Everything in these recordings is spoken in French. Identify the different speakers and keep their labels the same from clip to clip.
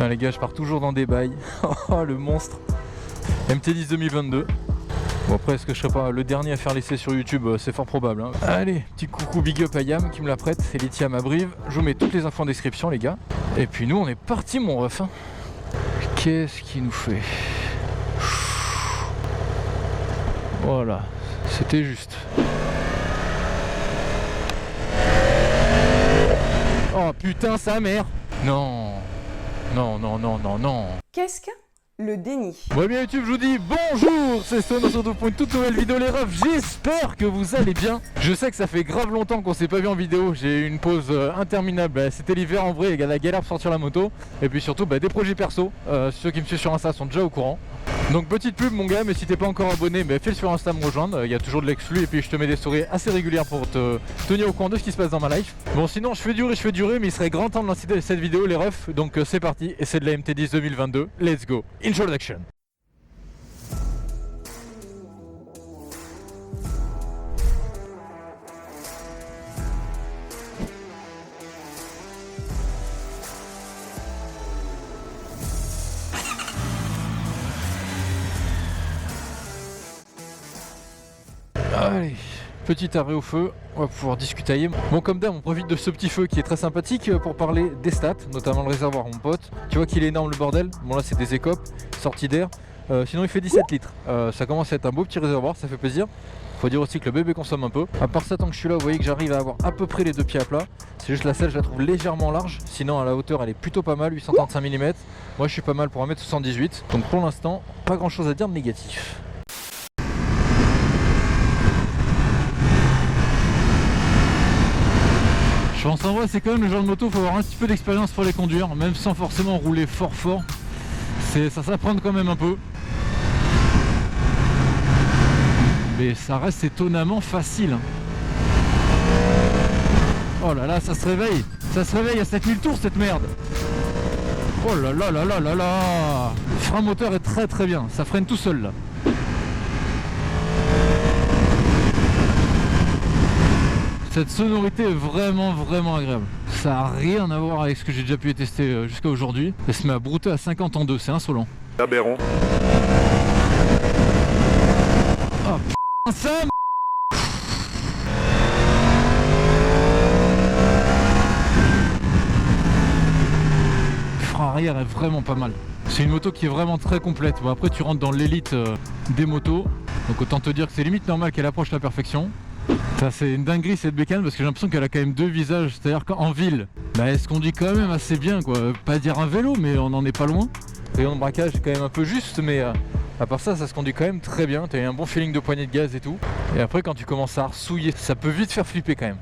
Speaker 1: Putain les gars, je pars toujours dans des bails. Oh le monstre. MT10 2022. Bon après, est-ce que je serai pas le dernier à faire l'essai sur YouTube? C'est fort probable hein. Allez, petit coucou big up à Yam qui me la prête, c'est Lithium à Brive. Je vous mets toutes les infos en description les gars. Et puis nous on est parti mon ref hein. Qu'est-ce qu'il nous fait? Voilà, c'était juste. Oh putain sa mère. Non. Non, non, non, non, non.
Speaker 2: Qu'est-ce que le déni?
Speaker 1: Bon bien YouTube, je vous dis bonjour, c'est Stone, on se retrouve pour une toute nouvelle vidéo les refs, j'espère que vous allez bien. Je sais que ça fait grave longtemps qu'on s'est pas vu en vidéo, j'ai eu une pause interminable, c'était l'hiver en vrai, la galère pour sortir la moto. Et puis surtout des projets perso, ceux qui me suivent sur Insta sont déjà au courant. Donc petite pub mon gars, mais si t'es pas encore abonné, file sur Insta me rejoindre, il y a toujours de l'exclu et puis je te mets des stories assez régulières pour te tenir au courant de ce qui se passe dans ma life. Bon sinon je fais durer, mais il serait grand temps de lancer cette vidéo les refs, donc c'est parti et c'est de la MT10 2022, let's go, introduction. Allez, petit arrêt au feu, on va pouvoir discutailler. Bon comme d'hab on profite de ce petit feu qui est très sympathique pour parler des stats, notamment le réservoir mon pote. Tu vois qu'il est énorme le bordel, bon là c'est des écopes, sortie d'air, sinon il fait 17 litres. Ça commence à être un beau petit réservoir, ça fait plaisir. Faut dire aussi que le bébé consomme un peu. À part ça, tant que je suis là, vous voyez que j'arrive à avoir à peu près les deux pieds à plat. C'est juste la selle, je la trouve légèrement large. Sinon à la hauteur elle est plutôt pas mal, 835 mm. Moi je suis pas mal pour 1m78. Donc pour l'instant, pas grand chose à dire de négatif. Je pense en vrai c'est quand même le genre de moto, faut avoir un petit peu d'expérience pour les conduire, même sans forcément rouler fort. Ça s'apprend quand même un peu. Mais ça reste étonnamment facile. Oh là là, ça se réveille à 7000 tours cette merde. Oh là là là là là là. Le frein moteur est très bien, ça freine tout seul là. Cette sonorité est vraiment agréable. Ça n'a rien à voir avec ce que j'ai déjà pu tester jusqu'à aujourd'hui. Elle se met à brouter à 50 en deux, c'est insolent.
Speaker 3: Aberrant.
Speaker 1: Oh putain ça. Le frein arrière est vraiment pas mal. C'est une moto qui est vraiment très complète. Bon après tu rentres dans l'élite des motos. Donc autant te dire que c'est limite normal qu'elle approche la perfection. Ça c'est une dinguerie cette bécane parce que j'ai l'impression qu'elle a quand même deux visages, c'est-à-dire qu'en ville, elle se conduit quand même assez bien quoi, pas dire un vélo mais on n'en est pas loin. Le rayon de braquage est quand même un peu juste mais à part ça, ça se conduit quand même très bien, t'as un bon feeling de poignée de gaz et tout. Et après quand tu commences à ressouiller, ça peut vite faire flipper quand même.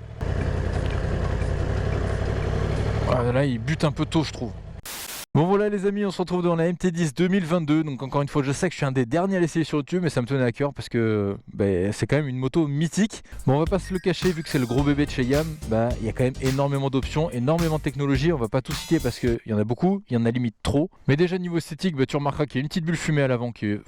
Speaker 1: Voilà, là il bute un peu tôt je trouve. Bon voilà les amis, on se retrouve dans la MT10 2022, donc encore une fois je sais que je suis un des derniers à l'essayer sur YouTube mais ça me tenait à cœur parce que c'est quand même une moto mythique. Bon on va pas se le cacher vu que c'est le gros bébé de chez Yam, il y a quand même énormément d'options, énormément de technologies, on va pas tout citer parce qu'il y en a beaucoup, il y en a limite trop. Mais déjà niveau esthétique, tu remarqueras qu'il y a une petite bulle fumée à l'avant qui est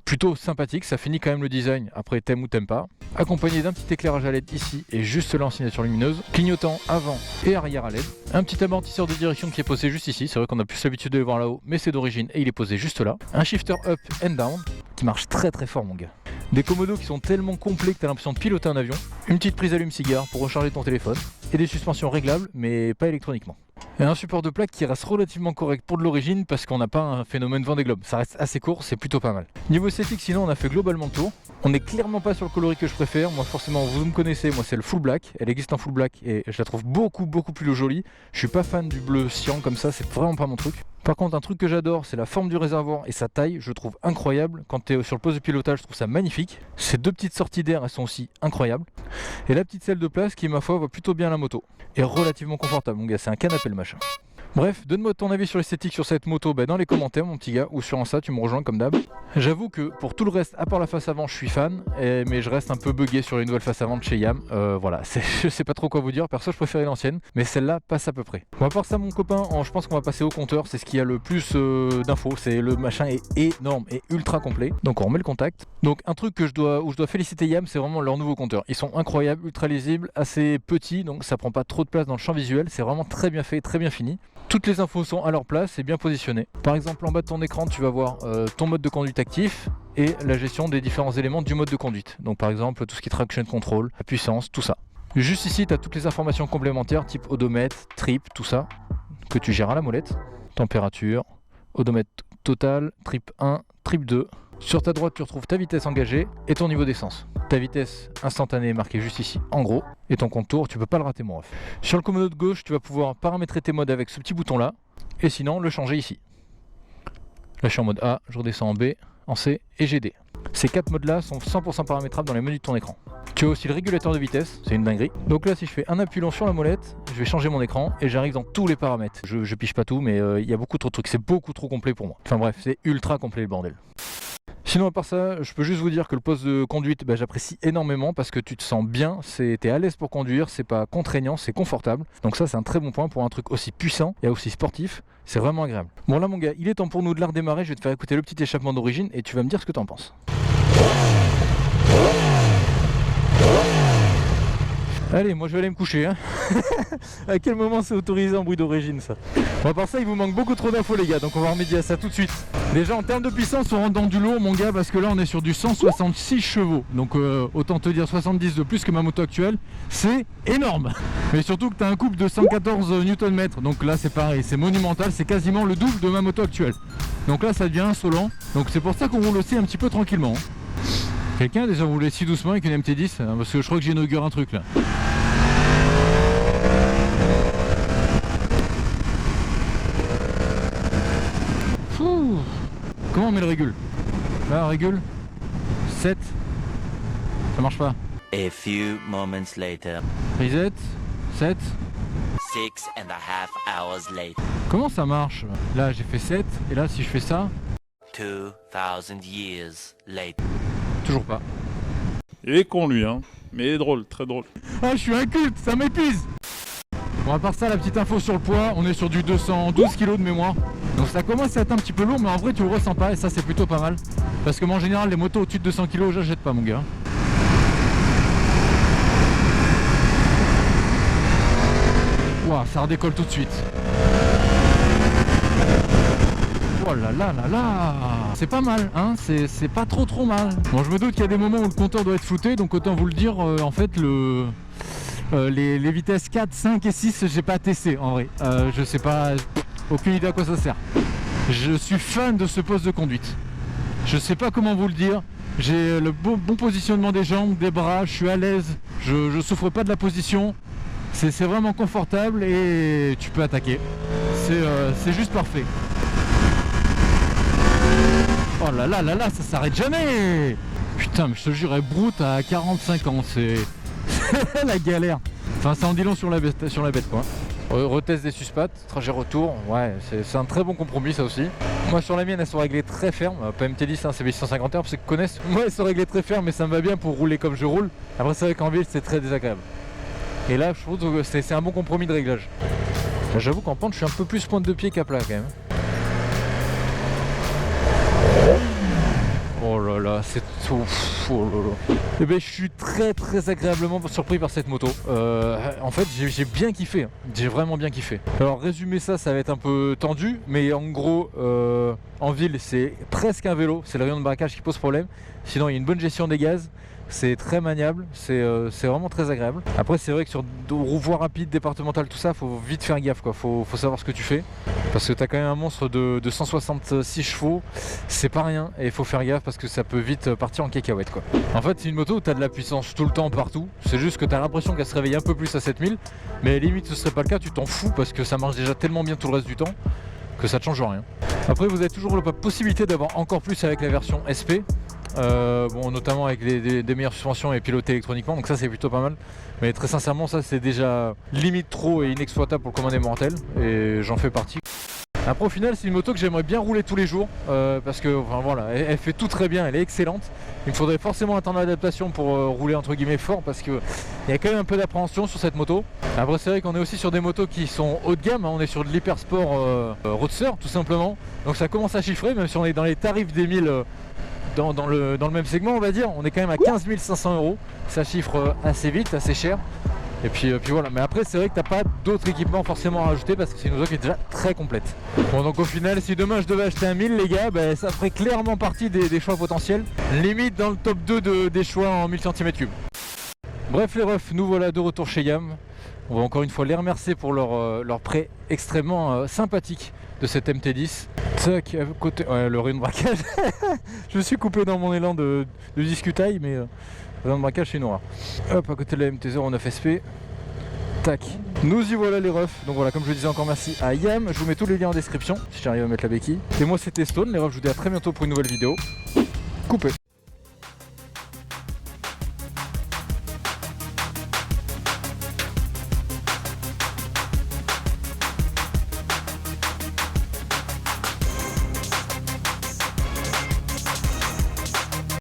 Speaker 1: plutôt sympathique, ça finit quand même le design, après t'aimes ou t'aimes pas. Accompagné d'un petit éclairage à LED ici et juste là en signature lumineuse, clignotant avant et arrière à LED, un petit amortisseur de direction qui est posé juste ici, c'est vrai qu'on a plus l'habitude de le voir là-haut mais c'est d'origine et il est posé juste là, un shifter up and down qui marche très fort mon gars. Des commodos qui sont tellement complets que t'as l'impression de piloter un avion, une petite prise allume-cigare pour recharger ton téléphone et des suspensions réglables mais pas électroniquement. Et un support de plaque qui reste relativement correct pour de l'origine parce qu'on n'a pas un phénomène Vendée Globe, ça reste assez court, c'est plutôt pas mal. Niveau esthétique sinon on a fait globalement le tour, on n'est clairement pas sur le coloris que je préfère, moi forcément vous me connaissez, moi c'est le full black, elle existe en full black et je la trouve beaucoup plus jolie, je suis pas fan du bleu cyan comme ça, c'est vraiment pas mon truc. Par contre un truc que j'adore c'est la forme du réservoir et sa taille, je trouve incroyable, quand tu es sur le poste de pilotage je trouve ça magnifique, ces deux petites sorties d'air elles sont aussi incroyables, et la petite selle de place qui ma foi va plutôt bien la moto, et relativement confortable mon gars, c'est un canapé le machin. Bref, donne-moi ton avis sur l'esthétique sur cette moto dans les commentaires mon petit gars, ou sur Insta, tu me rejoins comme d'hab. J'avoue que pour tout le reste, à part la face avant, je suis fan, mais je reste un peu bugué sur les nouvelles faces avant de chez Yam. Voilà, je sais pas trop quoi vous dire, perso je préférais l'ancienne, mais celle-là passe à peu près. Bon à part ça mon copain, je pense qu'on va passer au compteur, c'est ce qui a le plus d'infos, c'est le machin est énorme et ultra complet, donc on remet le contact. Donc un truc où je dois féliciter Yam, c'est vraiment leur nouveau compteur. Ils sont incroyables, ultra lisibles, assez petits, donc ça prend pas trop de place dans le champ visuel, c'est vraiment très bien fait, très bien fini. Toutes les infos sont à leur place et bien positionnées. Par exemple, en bas de ton écran, tu vas voir ton mode de conduite actif et la gestion des différents éléments du mode de conduite. Donc par exemple, tout ce qui est traction control, la puissance, tout ça. Juste ici, tu as toutes les informations complémentaires type odomètre, trip, tout ça, que tu gères à la molette. Température, odomètre total, trip 1, trip 2. Sur ta droite, tu retrouves ta vitesse engagée et ton niveau d'essence. Ta vitesse instantanée est marquée juste ici, en gros. Et ton contour, tu peux pas le rater, mon ref. Sur le commode de gauche, tu vas pouvoir paramétrer tes modes avec ce petit bouton-là. Et sinon, le changer ici. Là, je suis en mode A, je redescends en B, en C et GD. Ces 4 modes-là sont 100% paramétrables dans les menus de ton écran. Tu as aussi le régulateur de vitesse, c'est une dinguerie. Donc là, si je fais un appui long sur la molette, je vais changer mon écran et j'arrive dans tous les paramètres. Je pige pas tout, mais il y a beaucoup trop de trucs. C'est beaucoup trop complet pour moi. Enfin bref, c'est ultra complet le bordel. Sinon à part ça, je peux juste vous dire que le poste de conduite, j'apprécie énormément parce que tu te sens bien, t'es à l'aise pour conduire, c'est pas contraignant, c'est confortable. Donc ça c'est un très bon point pour un truc aussi puissant et aussi sportif, c'est vraiment agréable. Bon là mon gars, il est temps pour nous de la redémarrer, je vais te faire écouter le petit échappement d'origine et tu vas me dire ce que tu en penses. Allez, moi je vais aller me coucher hein. À quel moment c'est autorisé en bruit d'origine ça? Bon, à part ça, il vous manque beaucoup trop d'infos les gars, donc on va remédier à ça tout de suite. Déjà en termes de puissance, on rentre dans du lourd mon gars, parce que là on est sur du 166 chevaux. Donc autant te dire 70 de plus que ma moto actuelle, c'est énorme. Mais surtout que tu as un couple de 114 Nm, donc là c'est pareil, c'est monumental, c'est quasiment le double de ma moto actuelle. Donc là ça devient insolent, donc c'est pour ça qu'on roule aussi un petit peu tranquillement. Quelqu'un a déjà roulé si doucement avec une MT10 hein, parce que je crois que j'inaugure un truc là. Fouh. Comment on met le régule? Là, régule 7. Ça marche pas.
Speaker 3: A few moments later.
Speaker 1: Reset 7.
Speaker 3: 6.5 hours later.
Speaker 1: Comment ça marche? Là j'ai fait 7 et là si je fais ça
Speaker 3: 2000 years later.
Speaker 1: toujours pas.
Speaker 4: Il est con lui hein, mais il est drôle, très drôle.
Speaker 1: Ah je suis inculte, ça m'épuise. Bon à part ça, la petite info sur le poids, on est sur du 212 kg de mémoire. Donc ça commence à être un petit peu lourd, mais en vrai tu le ressens pas et ça c'est plutôt pas mal. Parce que moi en général les motos au-dessus de 200 kg j'achète pas mon gars. Ouah, ça redécolle tout de suite. Oh là là là là. C'est pas mal, hein, c'est pas trop mal. Bon, je me doute qu'il y a des moments où le compteur doit être flouté, donc autant vous le dire, en fait, les vitesses 4, 5 et 6, j'ai pas testé en vrai. Je sais pas, aucune idée à quoi ça sert. Je suis fan de ce poste de conduite. Je sais pas comment vous le dire. J'ai le bon positionnement des jambes, des bras, je suis à l'aise, je souffre pas de la position. C'est vraiment confortable et tu peux attaquer. C'est juste parfait. Oh là là là là, ça s'arrête jamais. Putain, mais je te jure, elle broute à 45 ans, c'est la galère. Enfin, ça en dit long sur la bête quoi. Retest des suspattes, trajet retour, ouais, c'est un très bon compromis ça aussi. Moi sur la mienne, elles sont réglées très fermes, pas MT10, hein, c'est B651 pour ceux qui connaissent. Moi elles sont réglées très fermes, mais ça me va bien pour rouler comme je roule. Après c'est vrai qu'en ville c'est très désagréable. Et là je trouve que c'est un bon compromis de réglage. J'avoue qu'en pente je suis un peu plus pointe de pied qu'à plat quand même. Oh là là, c'est tout. Oh là là. Et ben, je suis très agréablement surpris par cette moto. En fait, j'ai bien kiffé. J'ai vraiment bien kiffé. Alors, résumer ça, ça va être un peu tendu. Mais en gros, en ville, c'est presque un vélo. C'est le rayon de braquage qui pose problème. Sinon, il y a une bonne gestion des gaz. C'est très maniable, c'est vraiment très agréable. Après c'est vrai que sur voies rapides, départementales, tout ça, faut vite faire gaffe quoi, faut savoir ce que tu fais. Parce que t'as quand même un monstre de 166 chevaux, c'est pas rien, et il faut faire gaffe parce que ça peut vite partir en cacahuète quoi. En fait c'est une moto où t'as de la puissance tout le temps partout, c'est juste que t'as l'impression qu'elle se réveille un peu plus à 7000, mais limite ce serait pas le cas, tu t'en fous parce que ça marche déjà tellement bien tout le reste du temps que ça te change rien. Après vous avez toujours la possibilité d'avoir encore plus avec la version SP. Bon, notamment avec des meilleures suspensions et piloté électroniquement, donc ça c'est plutôt pas mal. Mais très sincèrement ça c'est déjà limite trop et inexploitable pour le commun des mortels, et j'en fais partie. Après au final c'est une moto que j'aimerais bien rouler tous les jours, parce que enfin, voilà, elle fait tout très bien, elle est excellente. Il me faudrait forcément un temps d'adaptation pour rouler entre guillemets fort, parce qu'il y a quand même un peu d'appréhension sur cette moto. Après c'est vrai qu'on est aussi sur des motos qui sont haut de gamme, hein. On est sur de l'hyper sport roadster tout simplement, donc ça commence à chiffrer, même si on est dans les tarifs des 1000 dans le même segment on va dire, on est quand même à 15 500 €, ça chiffre assez vite, assez cher. Et puis voilà, mais après c'est vrai que t'as pas d'autres équipements forcément à rajouter parce que c'est une auto qui est déjà très complète. Bon donc au final si demain je devais acheter un 1000 les gars, ben, ça ferait clairement partie des choix potentiels. Limite dans le top 2 des choix en 1000 cm3. Bref les refs, nous voilà de retour chez YAM. On va encore une fois les remercier pour leur prêt extrêmement sympathique de cette MT10. Tac, à côté... Ouais, le rayon de braquage. Je me suis coupé dans mon élan de discutail, mais le rayon de braquage c'est une horreur. Hop, à côté de la MT-09 SP. Tac. Nous y voilà les refs. Donc voilà, comme je le disais encore merci à YAM. Je vous mets tous les liens en description si j'arrive à mettre la béquille. Et moi c'était Stone, les refs, je vous dis à très bientôt pour une nouvelle vidéo. Coupé.